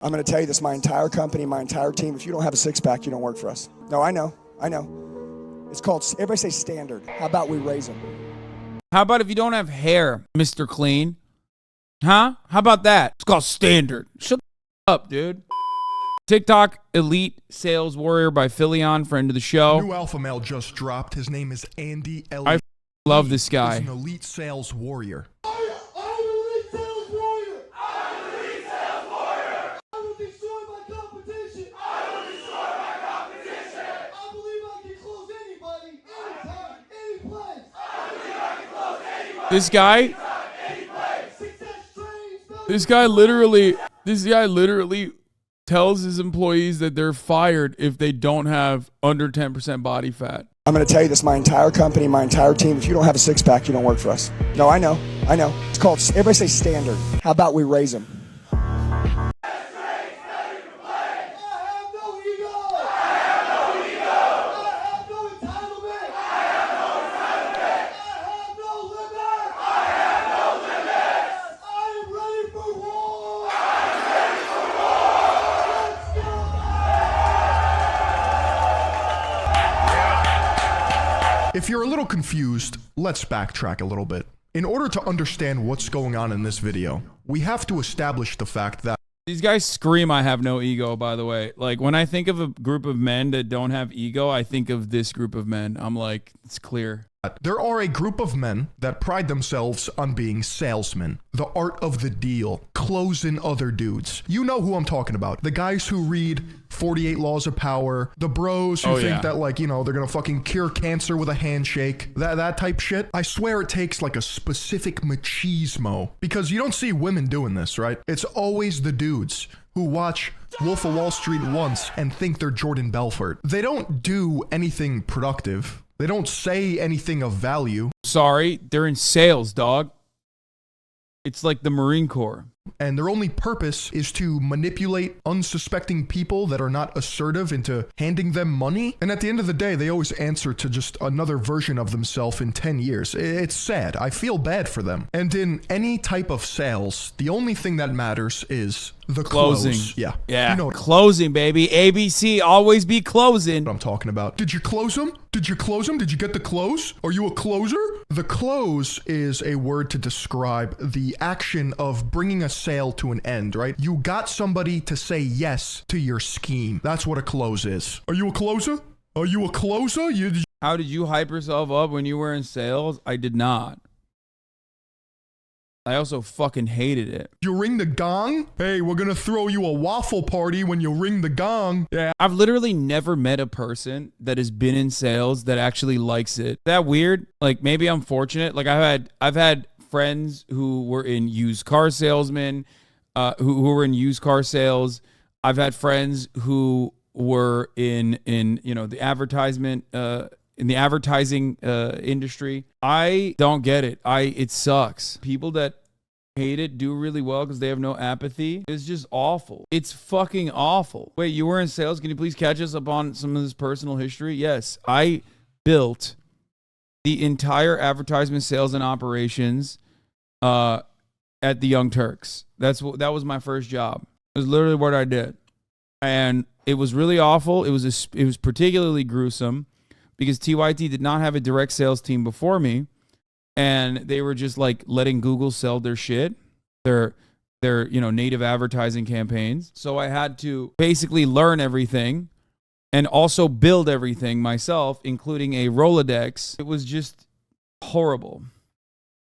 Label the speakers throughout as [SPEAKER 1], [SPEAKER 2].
[SPEAKER 1] I'm going to tell you this, my entire company, my entire team, if you don't have a six-pack, you don't work for us. No, I know. It's called, everybody say standard. How about we raise them?
[SPEAKER 2] How about if you don't have hair, Mr. Clean? Huh? How about that? It's called standard. Shut the up, dude. TikTok Elite Sales Warrior by Philion, friend of the show.
[SPEAKER 3] New alpha male just dropped. His name is Andy Elliott.
[SPEAKER 2] I love this guy.
[SPEAKER 3] He's an elite sales warrior.
[SPEAKER 4] I'm an elite sales warrior. I'm an elite sales warrior. I will destroy my competition. I will destroy my competition. I believe I can close anybody, anytime, any place. I believe I can close anybody.
[SPEAKER 2] This guy literally tells his employees that they're fired if they don't have under 10% body fat.
[SPEAKER 1] I'm going to tell you this, my entire company, my entire team, if you don't have a six-pack, you don't work for us. No, I know. It's called, everybody say standard. How about we raise them?
[SPEAKER 3] If you're a little confused, let's backtrack a little bit. In order to understand what's going on in this video, we have to establish the fact that
[SPEAKER 2] These guys scream, I have no ego, by the way. Like, when I think of a group of men that don't have ego, I think of this group of men. I'm like, it's clear.
[SPEAKER 3] there are a group of men that pride themselves on being salesmen. The art of the deal. Closing other dudes. You know who I'm talking about. The guys who read 48 Laws of Power. The bros who think that, like, you know, they're gonna fucking cure cancer with a handshake. That type shit. I swear it takes like a specific machismo. Because you don't see women doing this, right? It's always the dudes who watch Wolf of Wall Street once and think they're Jordan Belfort. They don't do anything productive. They don't say anything of value.
[SPEAKER 2] Sorry, they're in sales, dog. It's like the Marine Corps.
[SPEAKER 3] And their only purpose is to manipulate unsuspecting people that are not assertive into handing them money. And at the end of the day, they always answer to just another version of themselves in 10 years. It's sad. I feel bad for them. And in any type of sales, the only thing that matters is the
[SPEAKER 2] closing.
[SPEAKER 3] Close. Yeah.
[SPEAKER 2] Yeah.
[SPEAKER 3] You know
[SPEAKER 2] Closing, baby. ABC, always be closing.
[SPEAKER 3] what I'm talking about. Did you close them? Did you close them? Did you get the close? Are you a closer? The close is a word to describe the action of bringing a sale to an end, right? You got somebody to say yes to your scheme. That's what a close is. Are you a closer? Are you a closer?
[SPEAKER 2] How did you hype yourself up when you were in sales? I did not. I also fucking hated it.
[SPEAKER 3] You ring the gong? Hey, we're gonna throw you a waffle party when you ring the gong.
[SPEAKER 2] Yeah. I've literally never met a person that has been in sales that actually likes it. Is that weird? Like, maybe I'm fortunate. Like, I've had friends who were in used car salesmen, who were in used car sales. I've had friends who were in you know, the advertisement in the advertising industry. I don't get it. It sucks. People that hate it do really well because they have no apathy. It's just awful. It's fucking awful. Wait, you were in sales? Can you please catch us up on some of this personal history? Yes, I built the entire advertisement sales and operations at the Young Turks. That was my first job. It was literally what I did. And it was really awful. It was particularly gruesome because TYT did not have a direct sales team before me, and they were just like letting Google sell their shit, their you know, native advertising campaigns. So I had to basically learn everything and also build everything myself, including a Rolodex. It was just horrible.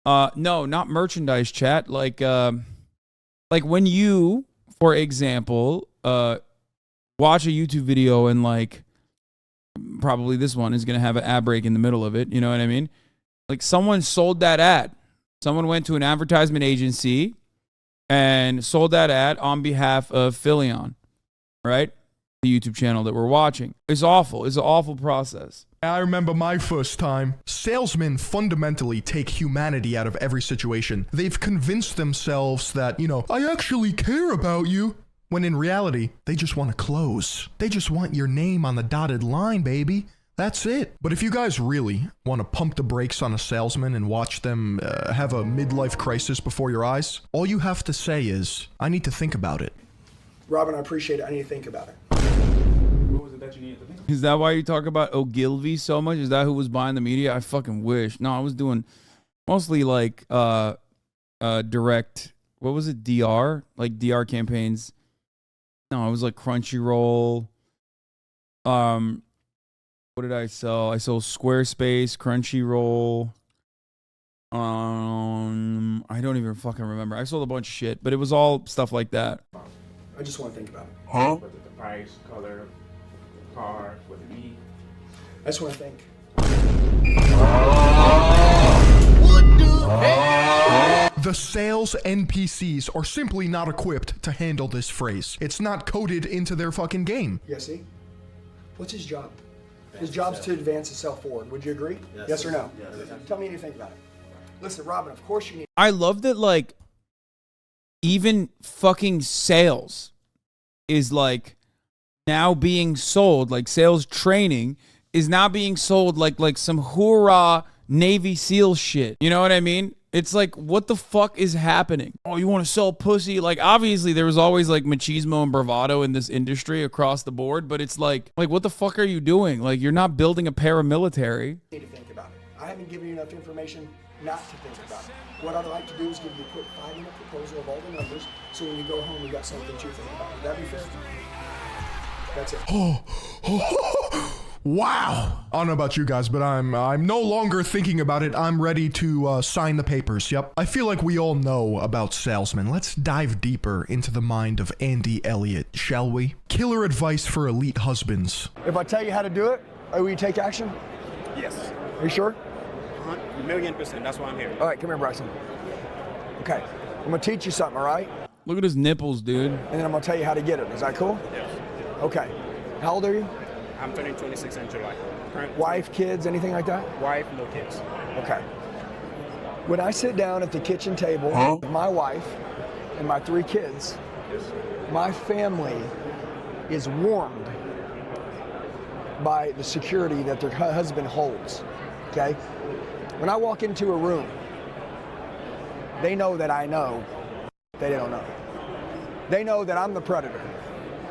[SPEAKER 2] No, not merchandise, chat. Like when you, for example, watch a YouTube video and like, probably this one is going to have an ad break in the middle of it. You know what I mean? Like, someone sold that ad. Someone went to an advertisement agency and sold that ad on behalf of Philion, right? The YouTube channel that we're watching. It's awful. It's an awful process.
[SPEAKER 3] I remember my first time. Salesmen fundamentally take humanity out of every situation. They've convinced themselves that, you know, I actually care about you. When in reality, they just want to close. They just want your name on the dotted line, baby. That's it. But if you guys really want to pump the brakes on a salesman and watch them have a midlife crisis before your eyes, all you have to say is, I need to think about it.
[SPEAKER 1] Robin, I appreciate it. I need to think about it.
[SPEAKER 5] What was it that you needed to think?
[SPEAKER 2] Is that why you talk about Ogilvy so much? Is that who was buying the media? I fucking wish. No, I was doing mostly like direct. What was it? DR? Like DR campaigns. No, it was like Crunchyroll. What did I sell? I sold Squarespace, Crunchyroll. I don't even fucking remember. I sold a bunch of shit, but it was all stuff like that.
[SPEAKER 1] I just want to think about it.
[SPEAKER 5] Was it the price, color, car, what it need?
[SPEAKER 1] I just want to think.
[SPEAKER 3] The sales NPCs are simply not equipped to handle this phrase. It's not coded into their fucking game.
[SPEAKER 1] Yeah, see? What's his job? His job's to advance himself forward. Would you agree? Yes or no? Yes. Tell me what you think about it. Listen, Robin, of course you need...
[SPEAKER 2] I love that, like, even fucking sales is, like, now being sold, like, sales training is now being sold like some hoorah Navy SEAL shit. You know what I mean? It's like, what the fuck is happening? Oh, you want to sell pussy? Like, obviously, there was always, like, machismo and bravado in this industry across the board, but it's like, what the fuck are you doing? Like, you're not building a paramilitary.
[SPEAKER 1] Need to think about it. I haven't given you enough information not to think about it. What I'd like to do is give you a quick 5-minute proposal of all the numbers, so when you go home, you got something to think about. Would that be fair? That's it.
[SPEAKER 3] Wow. I don't know about you guys, but I'm no longer thinking about it. I'm ready to sign the papers. Yep. I feel like we all know about salesmen. Let's dive deeper into the mind of Andy Elliott, shall we? Killer advice for elite husbands.
[SPEAKER 1] If I tell you how to do it, will you take action?
[SPEAKER 5] Yes.
[SPEAKER 1] Are you sure?
[SPEAKER 5] 1,000,000%. That's why I'm here.
[SPEAKER 1] All right, come here, Bryson. Okay, I'm gonna teach you something, all right?
[SPEAKER 2] Look at his nipples, dude.
[SPEAKER 1] And then I'm gonna tell you how to get it. Is that cool?
[SPEAKER 5] Yes.
[SPEAKER 1] Okay. How old are you?
[SPEAKER 5] I'm turning 26 in July. Current
[SPEAKER 1] Wife, kids, anything like that?
[SPEAKER 5] wife, no kids.
[SPEAKER 1] Okay. When I sit down at the kitchen table with my wife and my 3 kids, my family is warmed by the security that their husband holds, okay? When I walk into a room, they know that I know they don't know. They know that I'm the predator,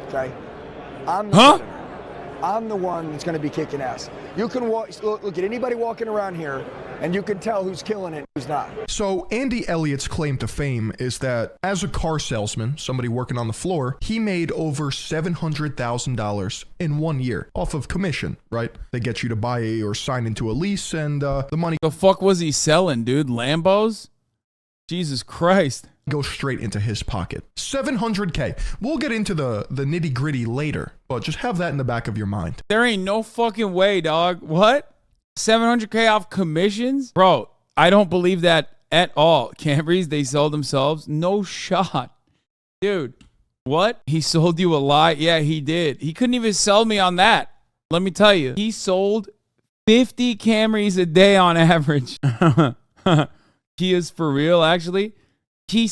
[SPEAKER 1] okay? I'm the predator. I'm the one that's going to be kicking ass. You can look at anybody walking around here, and you can tell who's killing it, who's not.
[SPEAKER 3] So Andy Elliott's claim to fame is that as a car salesman, somebody working on the floor, he made over $700,000 in 1 year off of commission, right? They get you to buy or sign into a lease, and the money
[SPEAKER 2] The fuck was he selling, dude? Lambos? Jesus Christ.
[SPEAKER 3] goes straight into his pocket. $700K. We'll get into the nitty gritty later, but just have that in the back of your mind.
[SPEAKER 2] There ain't no fucking way, dog. What? 700K off commissions? Bro, I don't believe that at all. Camrys, they sold themselves? No shot. Dude, what? He sold you a lie? Yeah, he did. He couldn't even sell me on that. Let me tell you. He sold 50 Camrys a day on average. Kia's for real, actually. He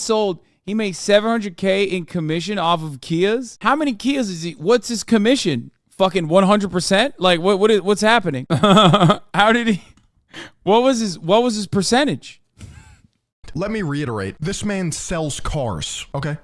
[SPEAKER 2] made 700K in commission off of Kias. How many Kias is he? What's his commission? Fucking 100%? Like what's happening? How did he? What was his percentage?
[SPEAKER 3] Let me reiterate. This man sells cars, okay?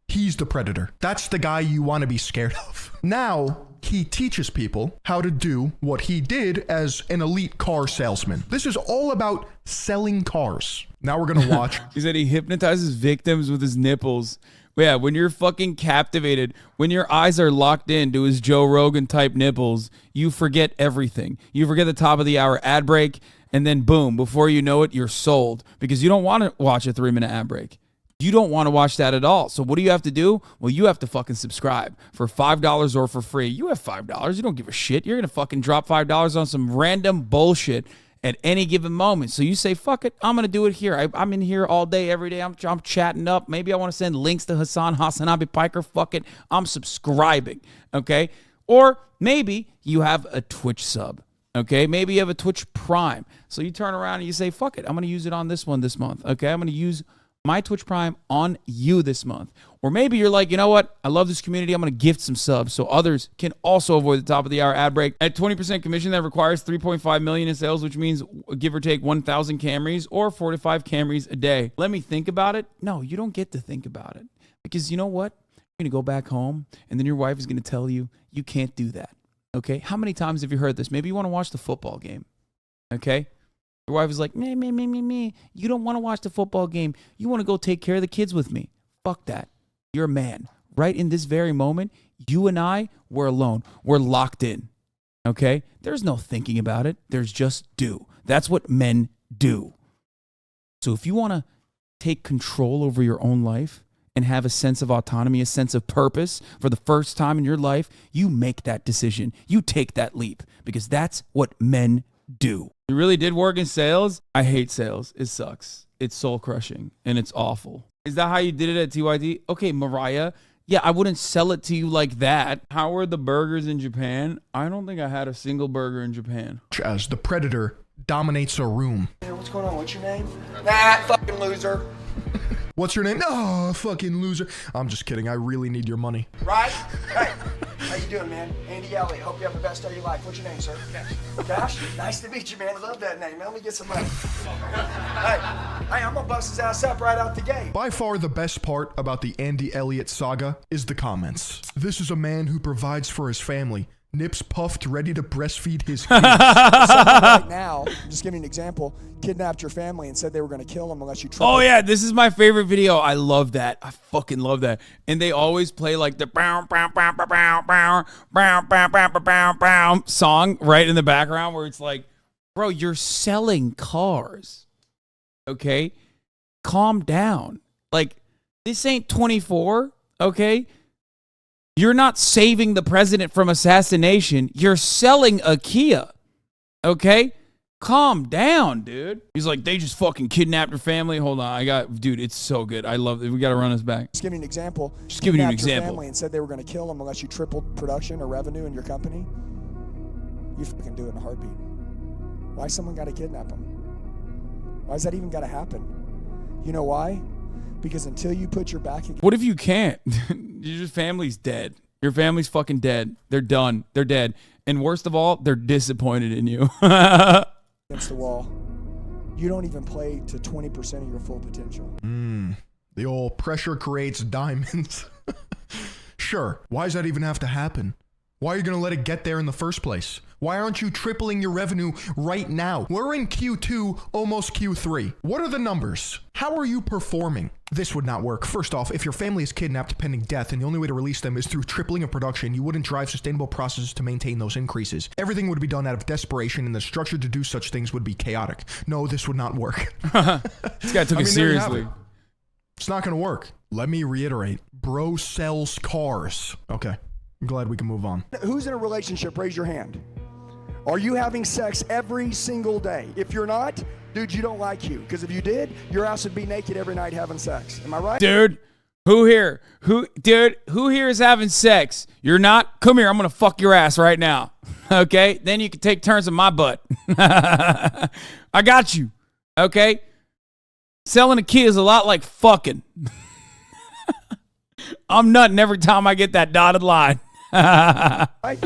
[SPEAKER 3] He's the predator. That's the guy you want to be scared of. Now, he teaches people how to do what he did as an elite car salesman. This is all about selling cars. Now we're going to watch.
[SPEAKER 2] He said he hypnotizes victims with his nipples. Yeah, when you're fucking captivated, when your eyes are locked into his Joe Rogan type nipples, you forget everything. You forget the top of the hour ad break, and then boom, before you know it, you're sold. Because you don't want to watch a 3-minute ad break. You don't want to watch that at all. So what do you have to do? Well, you have to fucking subscribe for $5 or for free. You have $5. You don't give a shit. You're going to fucking drop $5 on some random bullshit at any given moment. So you say, fuck it, I'm going to do it here. I'm in here all day, every day. I'm chatting up. Maybe I want to send links to Hasanabi Piker. Fuck it, I'm subscribing, okay? Or maybe you have a Twitch sub, okay? Maybe you have a Twitch Prime. So you turn around and you say, fuck it, I'm going to use it on this one this month, okay? I'm going to use my Twitch Prime on you this month. Or maybe you're like, you know what? I love this community. I'm going to gift some subs so others can also avoid the top of the hour ad break. At 20% commission, that requires $3.5 million in sales, which means give or take 1,000 Camrys or 4 to 5 Camrys a day. Let me think about it. No, you don't get to think about it. Because you know what? You're going to go back home, and then your wife is going to tell you, you can't do that. Okay? How many times have you heard this? Maybe you want to watch the football game. Okay? Your wife is like, me. You don't want to watch the football game. You want to go take care of the kids with me. Fuck that. You're a man. Right in this very moment, you and I, we're alone. We're locked in. Okay? There's no thinking about it. There's just do. That's what men do. So if you want to take control over your own life and have a sense of autonomy, a sense of purpose for the first time in your life, you make that decision. You take that leap because that's what men do. You really did work in sales? I hate sales. It sucks. It's soul crushing and it's awful. Is that how you did it at TYD? Okay, Mariah. Yeah, I wouldn't sell it to you like that. How were the burgers in Japan? I don't think I had a single burger in Japan.
[SPEAKER 3] As the predator dominates a room.
[SPEAKER 1] Hey, what's going on? What's your name? Nah, fucking loser.
[SPEAKER 3] What's your name? Oh, fucking loser. I'm just kidding. I really need your money.
[SPEAKER 1] Right? Hey, how you doing, man? Andy Elliott. Hope you have the best day of your life. What's your name, sir? Cash. Cash? Nice to meet you, man. I love that name. Let me get some money. Hey, I'm gonna bust his ass up right out the gate.
[SPEAKER 3] By far the best part about the Andy Elliott saga is the comments. This is a man who provides for his family. Nips puffed, ready to breastfeed his kids.
[SPEAKER 1] Right now, I'm just giving you an example, kidnapped your family and said they were going to kill them unless you triple.
[SPEAKER 2] Oh yeah, this is my favorite video. I love that. I fucking love that. And they always play like the song right in the background where it's like, bro, you're selling cars. Okay? Calm down. Like, this ain't 24, okay? You're not saving the president from assassination. You're selling a Kia. Okay? Calm down, dude. He's like, they just fucking kidnapped your family. Hold on. Dude, it's so good. I love it. We got to run this back.
[SPEAKER 1] Just giving you an example.
[SPEAKER 2] Just giving you an
[SPEAKER 1] Kidnapped your
[SPEAKER 2] example.
[SPEAKER 1] family and said they were going to kill them unless you tripled production or revenue in your company. You fucking do it in a heartbeat. Why someone got to kidnap them? Why's that even got to happen? You know why? Because until you put your back against...
[SPEAKER 2] What if you can't? Your family's dead. Your family's fucking dead. They're done. They're dead. And worst of all, they're disappointed in you.
[SPEAKER 1] against the wall, you don't even play to 20% of your full potential.
[SPEAKER 3] The old pressure creates diamonds. Sure. Why does that even have to happen? Why are you going to let it get there in the first place? Why aren't you tripling your revenue right now? We're in Q2, almost Q3. What are the numbers? How are you performing? This would not work. First off, if your family is kidnapped pending death and the only way to release them is through tripling of production, you wouldn't drive sustainable processes to maintain those increases. Everything would be done out of desperation and the structure to do such things would be chaotic. No, this would not work.
[SPEAKER 2] This guy took it seriously.
[SPEAKER 3] It's not going to work. Let me reiterate. Bro sells cars. Okay. I'm glad we can move on.
[SPEAKER 1] Who's in a relationship? Raise your hand. Are you having sex every single day? If you're not, dude, you don't like you. Because if you did, your ass would be naked every night having sex. Am I right?
[SPEAKER 2] Dude, who here is having sex? You're not? Come here, I'm going to fuck your ass right now. Okay? Then you can take turns on my butt. I got you. Okay? Selling a kid is a lot like fucking. I'm nutting every time I get that dotted line.
[SPEAKER 1] Right?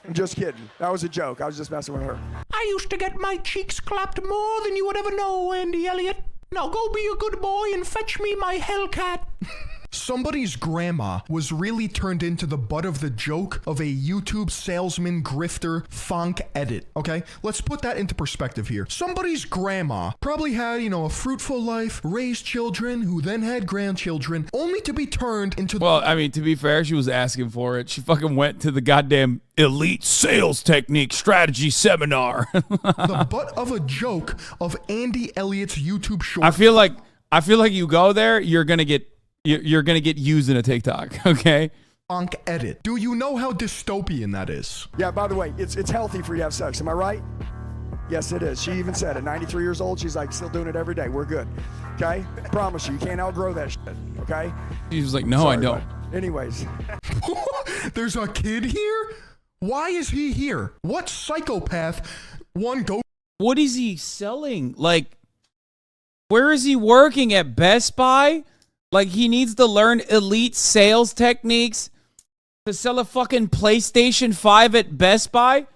[SPEAKER 1] I'm just kidding. That was a joke. I was just messing with her.
[SPEAKER 3] I used to get my cheeks clapped more than you would ever know, Andy Elliott. Now go be a good boy and fetch me my Hellcat. Somebody's grandma was really turned into the butt of the joke of a YouTube salesman grifter funk edit, okay? Let's put that into perspective here. Somebody's grandma probably had, a fruitful life, raised children, who then had grandchildren, only to be turned into...
[SPEAKER 2] Well, I mean, to be fair, she was asking for it. She fucking went to the goddamn elite sales technique strategy seminar.
[SPEAKER 3] the butt of a joke of Andy Elliott's YouTube short.
[SPEAKER 2] I feel like you go there, you're gonna get used in a TikTok, okay?
[SPEAKER 3] Funk edit. Do you know how dystopian that is?
[SPEAKER 1] Yeah, by the way, it's healthy for you to have sex. Am I right? Yes, it is. She even said it. 93 years old, she's like, still doing it every day. We're good. Okay? Promise you can't outgrow that shit. Okay?
[SPEAKER 2] She was like, no,
[SPEAKER 1] Sorry,
[SPEAKER 2] I don't.
[SPEAKER 1] but anyways.
[SPEAKER 3] There's a kid here? Why is he here? What psychopath
[SPEAKER 2] What is he selling? Like, where is he working at Best Buy? Like, he needs to learn elite sales techniques to sell a fucking PlayStation 5 at Best Buy?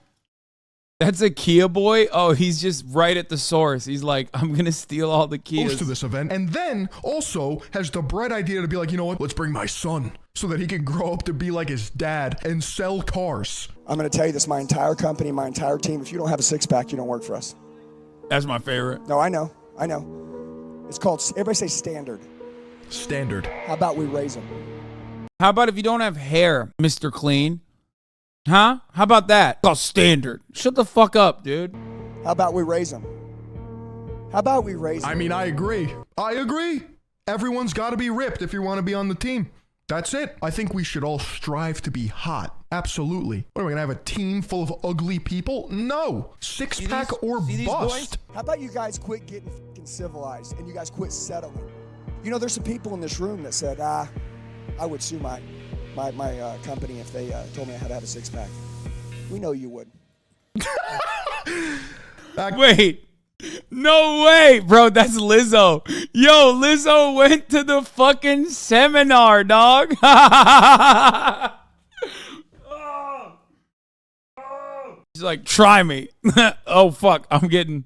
[SPEAKER 2] That's a Kia boy? Oh, he's just right at the source. He's like, I'm going to steal all the Kias.
[SPEAKER 3] To this event, and then also has the bright idea to be like, you know what? Let's bring my son so that he can grow up to be like his dad and sell cars.
[SPEAKER 1] I'm going to tell you this, my entire company, my entire team, if you don't have a six-pack, you don't work for us.
[SPEAKER 2] That's my favorite.
[SPEAKER 1] No, I know. It's called, everybody say standard.
[SPEAKER 3] Standard.
[SPEAKER 1] How about we raise them?
[SPEAKER 2] How about if you don't have hair, Mr. Clean? Huh? How about that? Called standard. Shut the fuck up, dude.
[SPEAKER 1] How about we raise them? How about we raise them?
[SPEAKER 3] I mean, I agree. Everyone's got to be ripped if you want to be on the team. That's it. I think we should all strive to be hot. Absolutely. What, are we going to have a team full of ugly people? No. Six-pack or bust.
[SPEAKER 1] How about you guys quit getting fucking civilized and you guys quit settling? You know, there's some people in this room that said, I would sue my company if they told me I had to have a six-pack. We know you would.
[SPEAKER 2] Wait. No way, bro. That's Lizzo. Yo, Lizzo went to the fucking seminar, dog. She's like, try me. Oh, fuck. I'm getting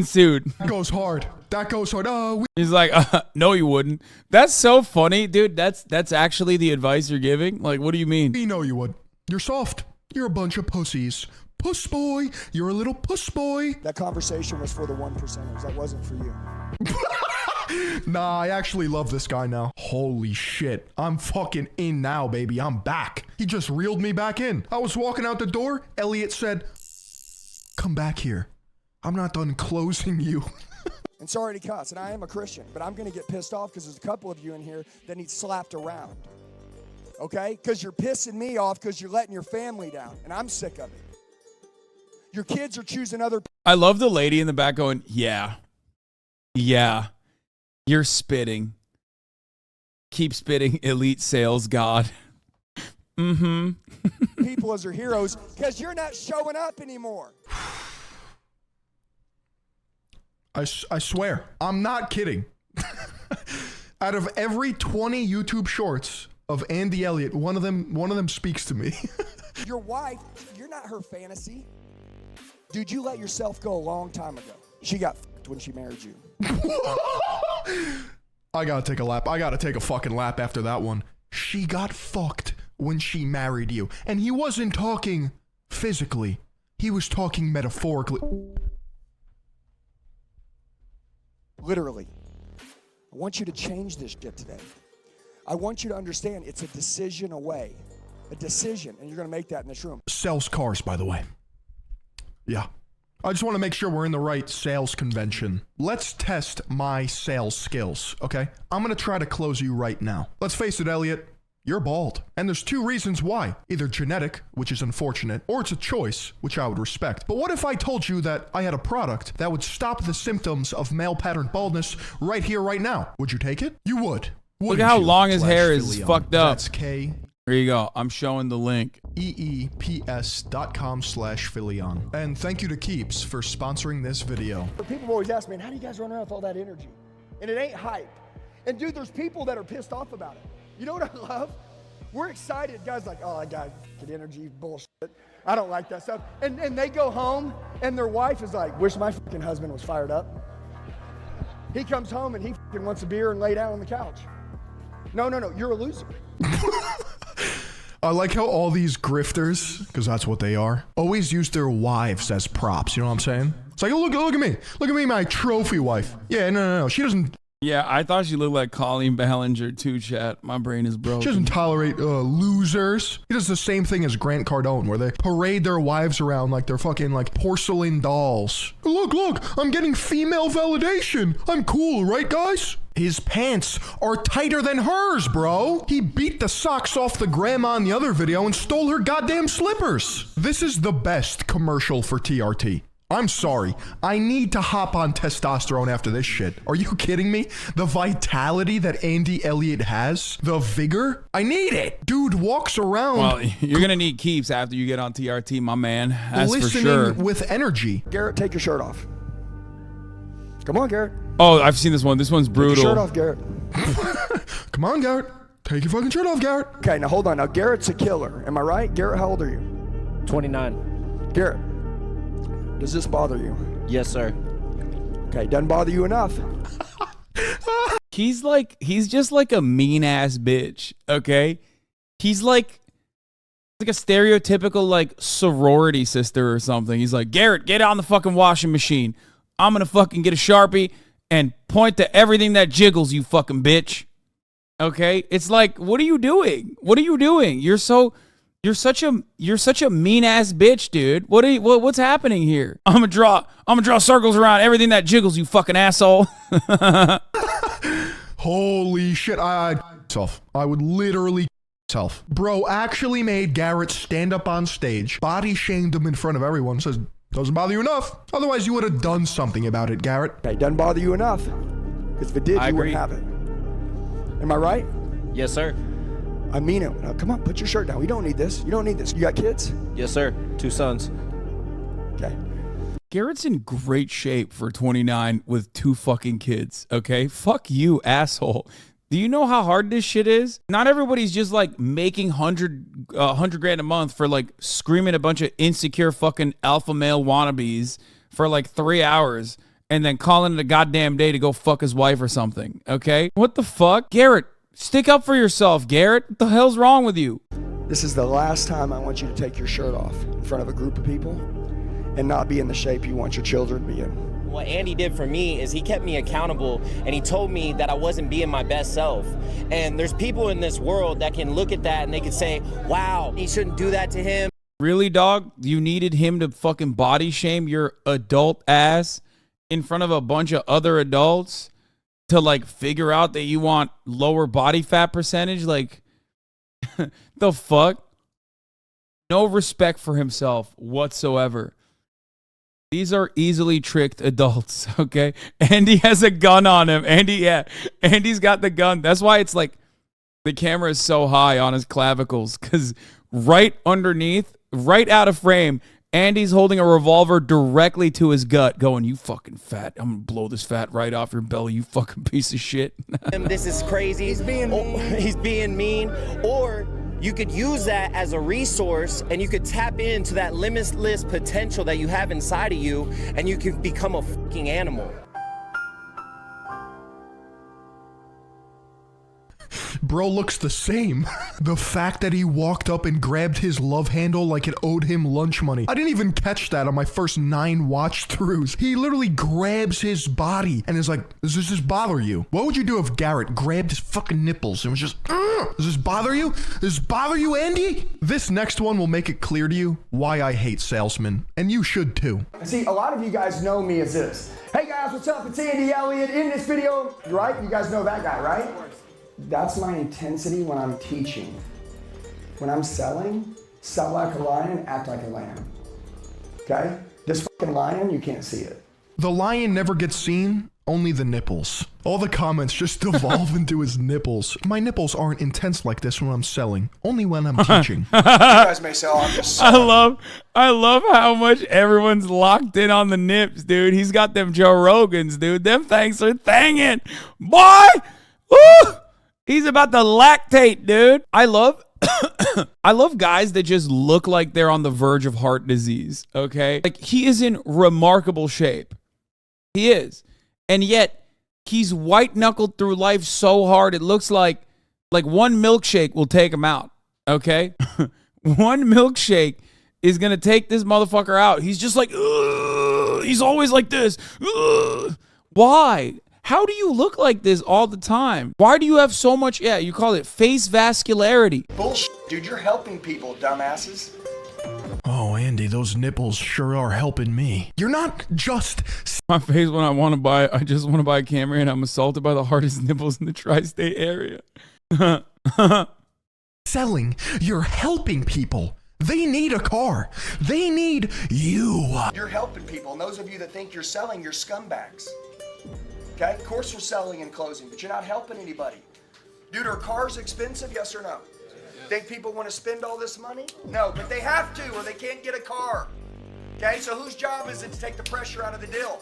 [SPEAKER 2] sued.
[SPEAKER 3] That goes hard. Oh,
[SPEAKER 2] He's like, no, you wouldn't. That's so funny, dude. That's actually the advice you're giving. Like, what do you mean?
[SPEAKER 3] we know you would. You're soft. You're a bunch of pussies. Puss boy. You're a little puss boy.
[SPEAKER 1] That conversation was for the 1%ers. That wasn't for you.
[SPEAKER 3] Nah, I actually love this guy now. Holy shit. I'm fucking in now, baby. I'm back. He just reeled me back in. I was walking out the door. Elliott said, come back here. I'm not done closing you.
[SPEAKER 1] And sorry to cuss, and I am a Christian, but I'm going to get pissed off because there's a couple of you in here that need slapped around. Okay? Because you're pissing me off because you're letting your family down, and I'm sick of it. Your kids are choosing other...
[SPEAKER 2] I love the lady in the back going, yeah. You're spitting. Keep spitting, elite sales god.
[SPEAKER 1] people as their heroes because you're not showing up anymore.
[SPEAKER 3] I swear, I'm not kidding. Out of every 20 YouTube shorts of Andy Elliott, one of them speaks to me.
[SPEAKER 1] Your wife, you're not her fantasy. Dude, you let yourself go a long time ago. She got f***ed when she married you.
[SPEAKER 3] I gotta take a lap. I gotta take a fucking lap after that one. She got fucked when she married you. And he wasn't talking physically. He was talking metaphorically.
[SPEAKER 1] Literally. I want you to change this shit today. I want you to understand it's a decision away. A decision, and you're going to make that in this room.
[SPEAKER 3] Sells cars, by the way. Yeah. I just want to make sure we're in the right sales convention. Let's test my sales skills, okay? I'm going to try to close you right now. Let's face it, Elliot. You're bald. And there's two reasons why. Either genetic, which is unfortunate, or it's a choice, which I would respect. But what if I told you that I had a product that would stop the symptoms of male pattern baldness right here, right now? Would you take it? You would.
[SPEAKER 2] Look at how long his hair is fucked up.
[SPEAKER 3] That's K.
[SPEAKER 2] Here you go. I'm showing the link.
[SPEAKER 3] EEPS.com/Philion. And thank you to Keeps for sponsoring this video.
[SPEAKER 1] People always ask me, how do you guys run around with all that energy? And it ain't hype. And dude, there's people that are pissed off about it. You know what I love? We're excited. Guys like, oh, I got good energy, bullshit. I don't like that stuff. And they go home and their wife is like, wish my fucking husband was fired up. He comes home and he fucking wants a beer and lay down on the couch. No, you're a loser.
[SPEAKER 3] I like how all these grifters, because that's what they are, always use their wives as props. You know what I'm saying? It's like, oh, look at me. Look at me, my trophy wife. Yeah, no. She doesn't...
[SPEAKER 2] Yeah, I thought she looked like Colleen Ballinger too, chat. My brain is broken.
[SPEAKER 3] She doesn't tolerate losers. He does the same thing as Grant Cardone, where they parade their wives around like they're fucking like porcelain dolls. Look, I'm getting female validation. I'm cool, right, guys? His pants are tighter than hers, bro. He beat the socks off the grandma in the other video and stole her goddamn slippers. This is the best commercial for TRT. I'm sorry. I need to hop on testosterone after this shit. Are you kidding me? The vitality that Andy Elliott has, the vigor, I need it. Dude walks around.
[SPEAKER 2] Well, you're gonna need Keeps after you get on TRT, my man. That's for sure.
[SPEAKER 3] Listening with energy.
[SPEAKER 1] Garrett, take your shirt off. Come on, Garrett.
[SPEAKER 2] Oh, I've seen this one. This one's brutal.
[SPEAKER 1] Take your shirt off, Garrett.
[SPEAKER 3] Come on, Garrett. Take your fucking shirt off, Garrett.
[SPEAKER 1] Okay, now hold on. Now, Garrett's a killer. Am I right? Garrett, how old are you?
[SPEAKER 6] 29.
[SPEAKER 1] Garrett, does this bother you?
[SPEAKER 6] Yes, sir.
[SPEAKER 1] Okay, doesn't bother you enough.
[SPEAKER 2] He's just like a mean ass bitch, okay? He's like a stereotypical like sorority sister or something. He's like, Garrett, get on the fucking washing machine. I'm gonna fucking get a Sharpie and point to everything that jiggles, you fucking bitch. Okay? It's like, what are you doing? What are you doing? You're such a mean ass bitch, dude. What's happening here? I'm gonna draw circles around everything that jiggles, you fucking asshole.
[SPEAKER 3] Holy shit, I would literally myself. Bro actually made Garrett stand up on stage, body shamed him in front of everyone, says, doesn't bother you enough. Otherwise you would have done something about it, Garrett.
[SPEAKER 1] Okay, doesn't bother you enough. Because if it did, you wouldn't have it. Am I right?
[SPEAKER 6] Yes, sir.
[SPEAKER 1] I mean it. Now, come on, put your shirt down. We don't need this. You don't need this. You got kids?
[SPEAKER 6] Yes, sir. 2 sons.
[SPEAKER 1] Okay.
[SPEAKER 2] Garrett's in great shape for 29 with 2 fucking kids, okay? Fuck you, asshole. Do you know how hard this shit is? Not everybody's just like making 100 grand a month for like screaming a bunch of insecure fucking alpha male wannabes for like 3 hours and then calling it a goddamn day to go fuck his wife or something, okay? What the fuck? Garrett, stick up for yourself, Garrett. What the hell's wrong with you?
[SPEAKER 1] This is the last time I want you to take your shirt off in front of a group of people and not be in the shape you want your children to be in.
[SPEAKER 6] What Andy did for me is he kept me accountable, and he told me that I wasn't being my best self. And there's people in this world that can look at that and they can say, wow, he shouldn't do that to him.
[SPEAKER 2] Really, dog? You needed him to fucking body shame your adult ass in front of a bunch of other adults to like figure out that you want lower body fat percentage? Like, the fuck? No respect for himself whatsoever. These are easily tricked adults, okay? Andy has a gun on him. Andy's got the gun. That's why it's like the camera is so high on his clavicles, because right underneath, right out of frame, Andy's holding a revolver directly to his gut, going, you fucking fat. I'm going to blow this fat right off your belly, you fucking piece of shit.
[SPEAKER 6] This is crazy. He's being mean. Or you could use that as a resource and you could tap into that limitless potential that you have inside of you, and you can become a fucking animal.
[SPEAKER 3] Bro looks the same. The fact that he walked up and grabbed his love handle like it owed him lunch money. I didn't even catch that on my first 9 watch throughs. He literally grabs his body and is like, does this just bother you? What would you do if Garrett grabbed his fucking nipples and was just, does this bother you? Does this bother you, Andy? This next one will make it clear to you why I hate salesmen. And you should too.
[SPEAKER 1] See, a lot of you guys know me as this. Hey guys, what's up? It's Andy Elliott. In this video, right? You guys know that guy, right? That's my intensity when I'm teaching. When I'm selling, sell like a lion, act like a lamb. Okay? This fucking lion, you can't see it.
[SPEAKER 3] The lion never gets seen, only the nipples. All the comments just devolve into his nipples. My nipples aren't intense like this when I'm selling, only when I'm teaching.
[SPEAKER 1] You guys may say, oh, I'm just selling.
[SPEAKER 2] I love how much everyone's locked in on the nips, dude. He's got them Joe Rogans, dude. Them things are thangin'. Boy! Woo! He's about to lactate, dude. I love guys that just look like they're on the verge of heart disease, okay? Like, he is in remarkable shape. He is. And yet, he's white-knuckled through life so hard, it looks like one milkshake will take him out, okay? One milkshake is going to take this motherfucker out. He's just like, ugh. He's always like this. Ugh. Why? How do you look like this all the time? Why do you have so much, you call it face vascularity?
[SPEAKER 1] Bullshit, dude, you're helping people, dumbasses.
[SPEAKER 3] Oh, Andy, those nipples sure are helping me. You're not just
[SPEAKER 2] My face when I just want to buy a Camry, and I'm assaulted by the hardest nipples in the tri-state area.
[SPEAKER 3] selling, you're helping people. They need a car. They need you.
[SPEAKER 1] You're helping people, and those of you that think you're selling, you're scumbags. Okay? Of course we're selling and closing, but you're not helping anybody. Dude, are cars expensive, yes or no? Think people want to spend all this money? No, but they have to, or they can't get a car. Okay, so whose job is it to take the pressure out of the deal?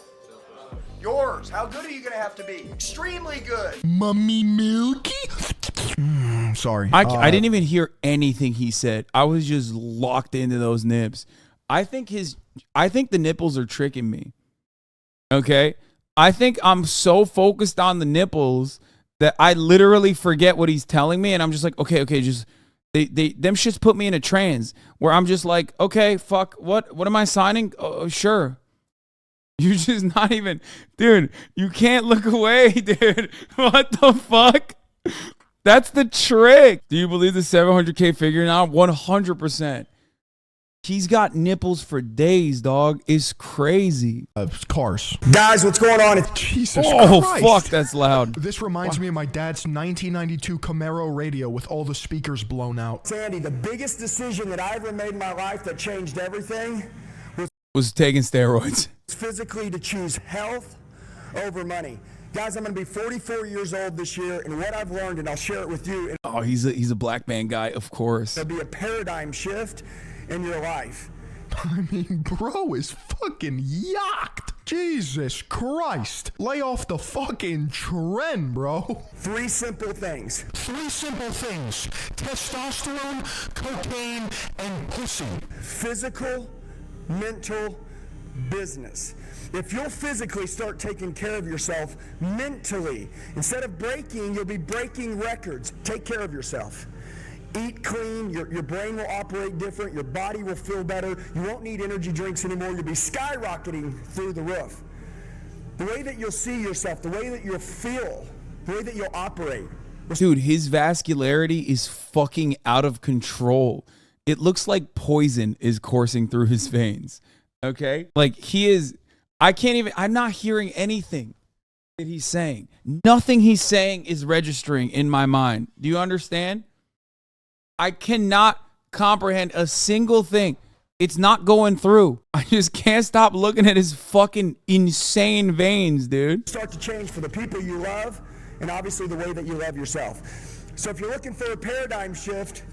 [SPEAKER 1] Yours. How good are you going to have to be? Extremely good.
[SPEAKER 3] Mummy Milky? Sorry.
[SPEAKER 2] I didn't even hear anything he said. I was just locked into those nips. I think the nipples are tricking me. Okay? I think I'm so focused on the nipples that I literally forget what he's telling me, and I'm just like, okay, just them shits put me in a trance where I'm just like, okay, fuck, what am I signing? Oh, sure. You're just not even, dude, you can't look away, dude. What the fuck? That's the trick. Do you believe the 700K figure now? 100%. He's got nipples for days, dog. It's crazy.
[SPEAKER 3] Cars.
[SPEAKER 1] Guys, what's going on?
[SPEAKER 3] Jesus
[SPEAKER 2] Oh,
[SPEAKER 3] Christ.
[SPEAKER 2] fuck, that's loud.
[SPEAKER 3] This reminds me of my dad's 1992 Camaro radio with all the speakers blown out.
[SPEAKER 1] Sandy, the biggest decision that I ever made in my life that changed everything
[SPEAKER 2] Was taking steroids.
[SPEAKER 1] was physically to choose health over money. Guys, I'm going to be 44 years old this year, and what I've learned, and I'll share it with you,
[SPEAKER 2] Oh, he's a black man guy, of course.
[SPEAKER 1] it'll be a paradigm shift in your life.
[SPEAKER 3] I mean, bro is fucking yacked. Jesus Christ. Lay off the fucking trend, bro.
[SPEAKER 1] 3 simple things.
[SPEAKER 3] 3 simple things. Testosterone, cocaine, and pussy.
[SPEAKER 1] Physical, mental, business. If you'll physically start taking care of yourself mentally, instead of breaking, you'll be breaking records. Take care of yourself. Eat clean, your brain will operate different, your body will feel better, you won't need energy drinks anymore, you'll be skyrocketing through the roof. The way that you'll see yourself, the way that you'll feel, the way that you'll operate.
[SPEAKER 2] Dude, his vascularity is fucking out of control. It looks like poison is coursing through his veins. Okay? Like I'm not hearing anything that he's saying. Nothing he's saying is registering in my mind. Do you understand? I cannot comprehend a single thing. It's not going through. I just can't stop looking at his fucking insane veins, dude.
[SPEAKER 1] Start to change for the people you love and obviously the way that you love yourself. So if you're looking for a paradigm shift,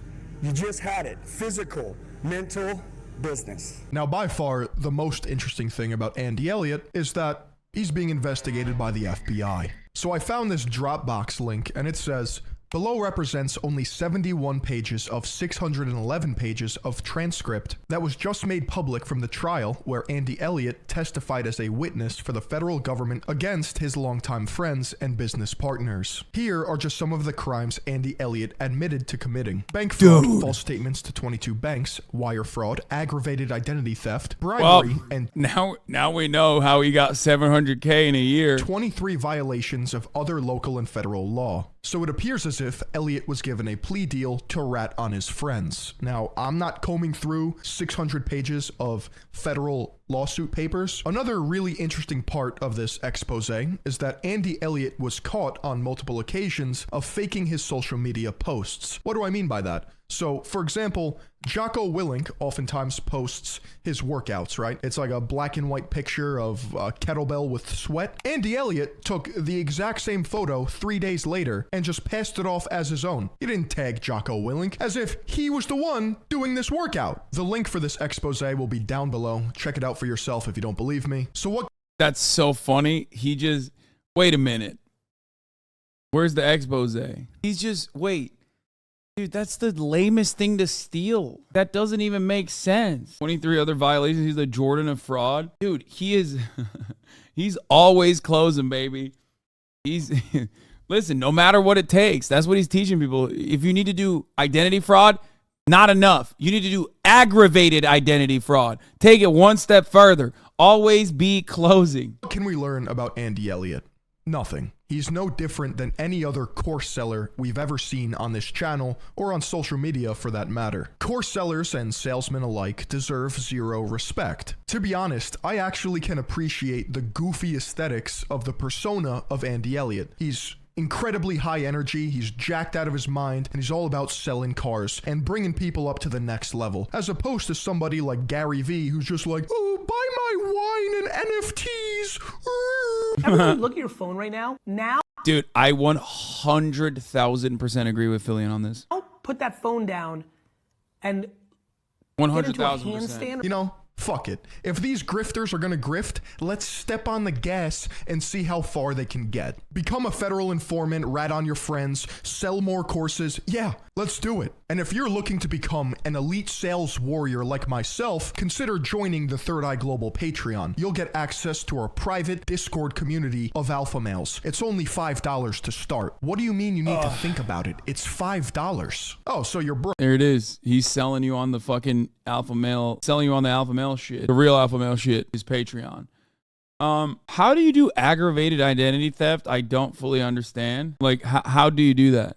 [SPEAKER 1] you just had it. Physical, mental, business.
[SPEAKER 3] Now, by far, the most interesting thing about Andy Elliott is that he's being investigated by the FBI. So I found this Dropbox link, and it says, below represents only 71 pages of 611 pages of transcript that was just made public from the trial where Andy Elliott testified as a witness for the federal government against his longtime friends and business partners. Here are just some of the crimes Andy Elliott admitted to committing. Bank fraud, false statements to 22 banks, wire fraud, aggravated identity theft, bribery, and
[SPEAKER 2] now we know how he got 700K in a year.
[SPEAKER 3] 23 violations of other local and federal law. So it appears as if Elliott was given a plea deal to rat on his friends. Now, I'm not combing through 600 pages of federal lawsuit papers. Another really interesting part of this expose is that Andy Elliott was caught on multiple occasions of faking his social media posts. What do I mean by that? So, for example, Jocko Willink oftentimes posts his workouts, right? It's like a black and white picture of a kettlebell with sweat. Andy Elliott took the exact same photo 3 days later and just passed it off as his own. He didn't tag Jocko Willink as if he was the one doing this workout. The link for this expose will be down below. Check it out for yourself if you don't believe me. So what?
[SPEAKER 2] That's so funny. Wait a minute. Where's the expose? Wait. Dude, that's the lamest thing to steal. That doesn't even make sense. 23 other violations. He's the Jordan of fraud. Dude, he's always closing, baby. Listen, no matter what it takes. That's what he's teaching people. If you need to do identity fraud, not enough. You need to do aggravated identity fraud. Take it one step further. Always be closing.
[SPEAKER 3] What can we learn about Andy Elliott? Nothing. He's no different than any other course seller we've ever seen on this channel or on social media for that matter. Course sellers and salesmen alike deserve zero respect. To be honest, I actually can appreciate the goofy aesthetics of the persona of Andy Elliott. He's incredibly high energy, he's jacked out of his mind, and he's all about selling cars and bringing people up to the next level, as opposed to somebody like Gary Vee who's just like, oh, buy my wine and NFTs.
[SPEAKER 7] Everybody look at your phone right now. Now,
[SPEAKER 2] Dude, I 100,000% agree with Philion on this.
[SPEAKER 7] put that phone down and get into a
[SPEAKER 2] 100,000%.
[SPEAKER 7] handstand.
[SPEAKER 3] You know, fuck it. If these grifters are gonna grift, let's step on the gas and see how far they can get. Become a federal informant, rat on your friends, sell more courses. Yeah, let's do it. And if you're looking to become an elite sales warrior like myself, consider joining the Third Eye Global Patreon. You'll get access to our private Discord community of alpha males. It's only $5 to start. What do you mean you need to think about it? It's $5. Oh, so you're broke.
[SPEAKER 2] There it is. He's selling you on the fucking alpha male, selling you on the alpha male shit. The real alpha male shit is Patreon. How do you do aggravated identity theft? I don't fully understand. Like, how do you do that?